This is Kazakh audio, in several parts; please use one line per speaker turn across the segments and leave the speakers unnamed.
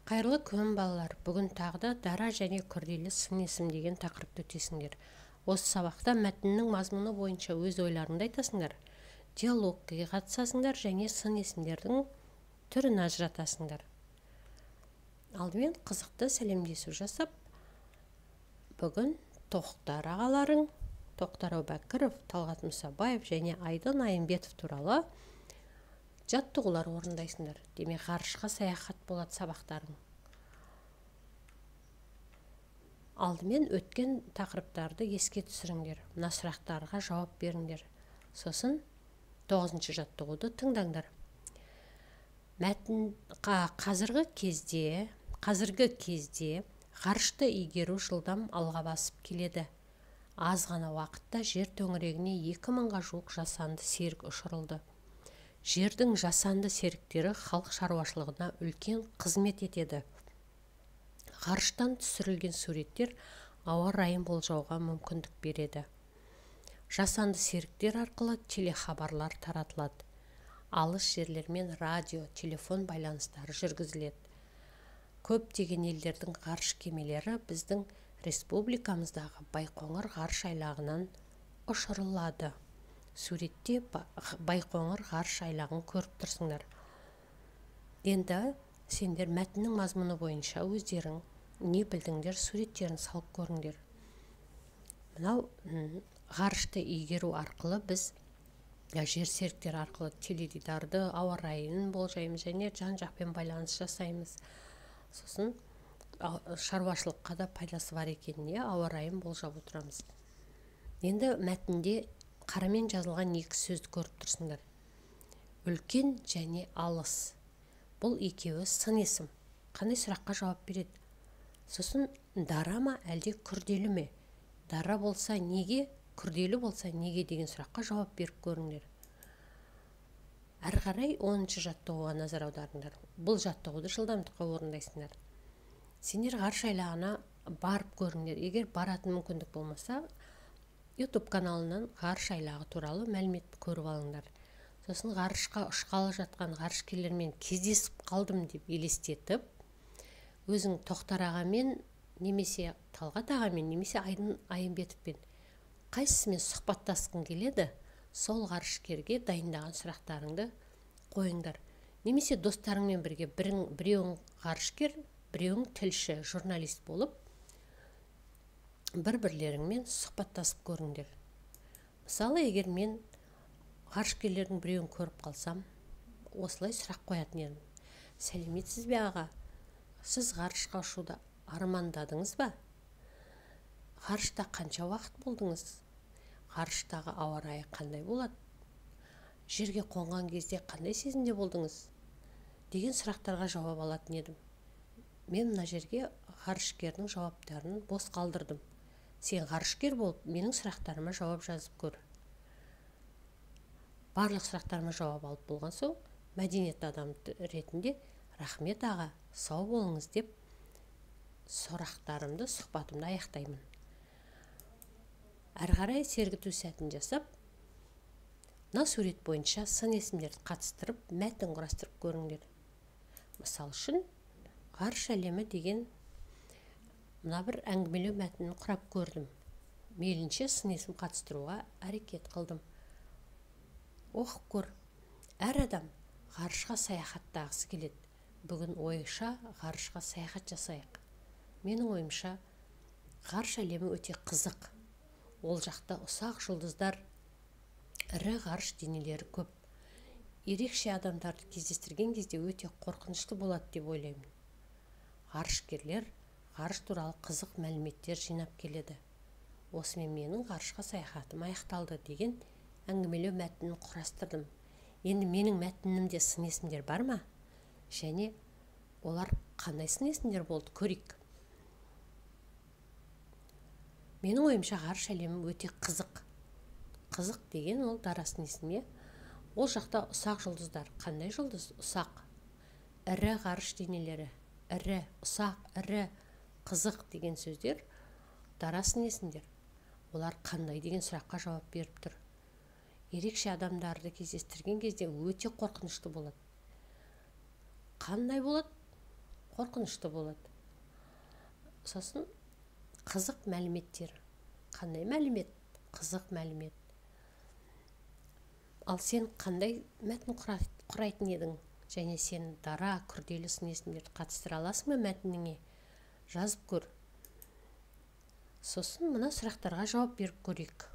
Қайырлы күн балалар, бүгін тағы да дара және күрделі сын есім деген тақырыпты өтесіңдер. Осы сабақта мәтіннің мазмұны бойынша өз ойларыңды айтасыңдар, диалогқа қатысасыңдар және сын есімдердің түрін ажыратасыңдар. Алдымен қызықты сәлемдесу жасап, бүгін Тоқтар ағаларың, Тоқтар Әубәкіров, Талғат Мұсабаев және Айдын Айымбетов туралы жаттығулар орындайсыңдар. Демек, ғарышқа саяхат болады сабақтарың. Алдымен өткен тақырыптарды еске түсіріңдер. Мына сұрақтарға жауап беріңдер. Сосын 9-шы жаттығуды тыңдаңдар. Қазіргі кезде ғарышты игеру жылдам алға басып келеді. Аз ғана уақытта жер төңірегіне 2000-ға жуық жасанды серік ұшырылды. Жердің жасанды серіктері халық шаруашылығына үлкен қызмет етеді. Ғарыштан түсірілген суреттер ауа райын болжауға мүмкіндік береді. Жасанды серіктер арқылы телехабарлар таратылады. Алыс жерлермен радио, телефон байланыстары жүргізіледі. Көптеген елдердің ғарыш кемелері біздің республикамыздағы Байқоңыр ғарыш айлағынан ұшырылады. Суретте Байқоңыр ғарыш айлағын көріп тұрсыңдар. Енді сендер мәтіннің мазмұны бойынша өздерің не білдіңдер, суреттерін салып көріңдер. Мынау ғарышты игеру арқылы біз жер серіктері арқылы теледидарды, ауа райын болжаймыз және жан-жақпен байланыс жасаймыз. Сосын шаруашылыққа да пайдасы бар екеніне ауа райын болжап отырамыз. Енді мәтінде қарамен жазылған екі сөзді көріп тұрсыңдар. Үлкен және алыс. Бұл екеуі сын есім. Қандай сұраққа жауап береді? Сосын дара ма әлде күрделі ме? Дара болса неге, күрделі болса неге деген сұраққа жауап беріп көріңдер. Әрі қарай 10-шы жаттығуға назар аударыңдар. Бұл жаттығуды жылдамдыққа орындайсыңдар. Сендер ғарыш айлағына барып көріңдер. Егер баратын мүмкіндік болмаса, YouTube каналынан ғарыш айлағы туралы мәлімет көріп алыңдар. Сосын ғарышқа ұшқалы жатқан ғарышкерлермен кездесіп қалдым деп елестетіп, өзің Тоқтар ағамен, немесе Талғат ағамен, немесе Айдын Айымбетовпен қайсысымен сұхбаттасқың келеді, сол ғарышкерге дайындаған сұрақтарыңды қойыңдар. Немесе достарыңмен бірге біреуің ғарышкер, біреуің тілші, журналист болып, бір-бірлеріңмен сұхбаттасып көріңдер. Мысалы, егер мен ғарышкерлердің біреуін көріп қалсам, осылай сұрақ қоятын едім. Сәлеметсіз бе аға? Сіз ғарышқа ұшуды армандадыңыз ба? Ғарышта қанша уақыт болдыңыз? Ғарыштағы ауа райы қандай болады? Жерге қонған кезде қандай сезімде болдыңыз? Деген сұрақтарға жауап алатын едім. Мен мына жерге ғарышкердің жауаптарын бос қалдырдым. Сен ғарышкер болып, менің сұрақтарыма жауап жазып көр. Барлық сұрақтарыма жауап алып болған соң, мәдениет адам ретінде рахмет аға, сау болыңыз деп сұрақтарымды, сұхбатымды аяқтаймын. Әрі қарай сергіту сәтін жасап, мына сурет бойынша сын есімдерді қатыстырып, мәтін құрастырып көріңдер. Мысал үшін, ғарыш әлемі деген мына бір әңгімелеу мәтінін құрап көрдім. Мейлінше сын есім қатыстыруға әрекет қылдым. Оқып көр. Әр адам ғарышқа саяхаттағысы келеді. Бүгін ойша ғарышқа саяхат жасайық. Менің ойымша, ғарыш әлемі өте қызық. Ол жақта ұсақ жұлдыздар, ірі ғарыш денелері көп. Ерекше адамдарды кездестірген кезде өте қорқынышты болады деп ойлаймын. Ғарышкерлер ғарыш туралы қызық мәліметтер жинап келеді. Осымен менің ғарышқа саяхатым аяқталды деген әңгімелеу мәтінін құрастырдым. Енді менің мәтінімде сын есімдер бар ма? Және олар қандай сын есімдер болды? Көрейік. Менің ойымша ғарыш әлемі өте қызық. Қызық деген ол дара сын есім. Ол жақта ұсақ жұлдыздар. Қандай жұлдыз? Ұсақ. Ірі ғарыш денелері. Ірі, ұсақ, ірі, қызық деген сөздер дара сын есімдер. Олар қандай деген сұраққа жауап беріп тұр. Ерекше адамдарды кездестірген кезде өте қорқынышты болады. Қандай болады? қорқынышты болады. Сосын қызық мәліметтер. Қандай мәлімет? Қызық мәлімет. Ал сен қандай мәтін құрайтын едің? Және сен дара, күрделі сын есімдерді қатыстыра аласың ба мәтініңе? Жазып көр. Сосын мына сұрақтарға жауап беріп көрейік.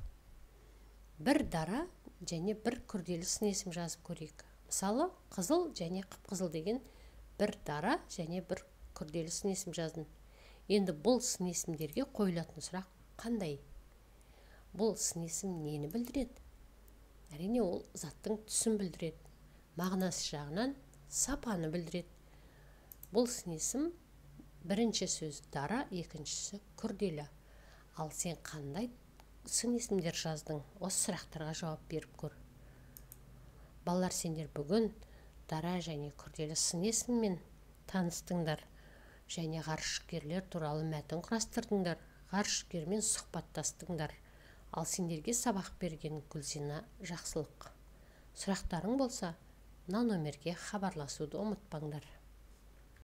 Бір дара және бір күрделі сын есім жазып көрейік. Мысалы, қызыл және қып-қызыл деген бір дара және бір күрделі сын есім жаздың. Енді бұл сын есімдерге қойылатын сұрақ қандай? Бұл сын есім нені білдіреді? Әрине, ол заттың түсін білдіреді. Мағынасы жағынан сапаны білдіреді. Бұл сын есім бірінші сөз дара, екіншісі күрделі. Ал сен қандай сын есімдер жаздың? Осы сұрақтарға жауап беріп көр. Балалар, сендер бүгін дара және күрделі сын есіммен таныстыңдар. Және ғарышкерлер туралы мәтін құрастырдыңдар. Ғарышкермен сұхбаттастыңдар. Ал сендерге сабақ берген Гүлзина Жақсылық. Сұрақтарың болса, мына номерге хабарласуды ұмытпаңдар.